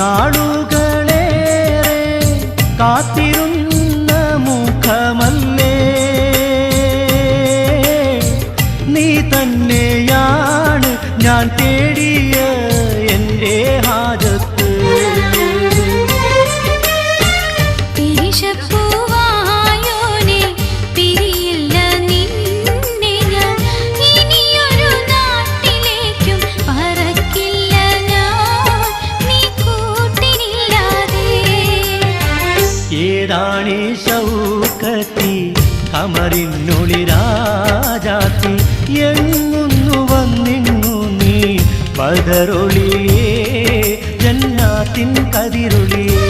നാളുകളേറെ കാത്തിരുന്ന മുഖമല്ലേ നീ തന്നെയാണ് ഞാൻ തേടിയ എൻ്റെ ഹാജത്ത് ഏതാണീ ശൗക്കത്തി കമറിനുളിരാജാത്തി എങ്ങുന്നു വന്നിന്നു നീ ബദറൊളിയേ ജന്നാത്തിൻ കതിരൊളിയേ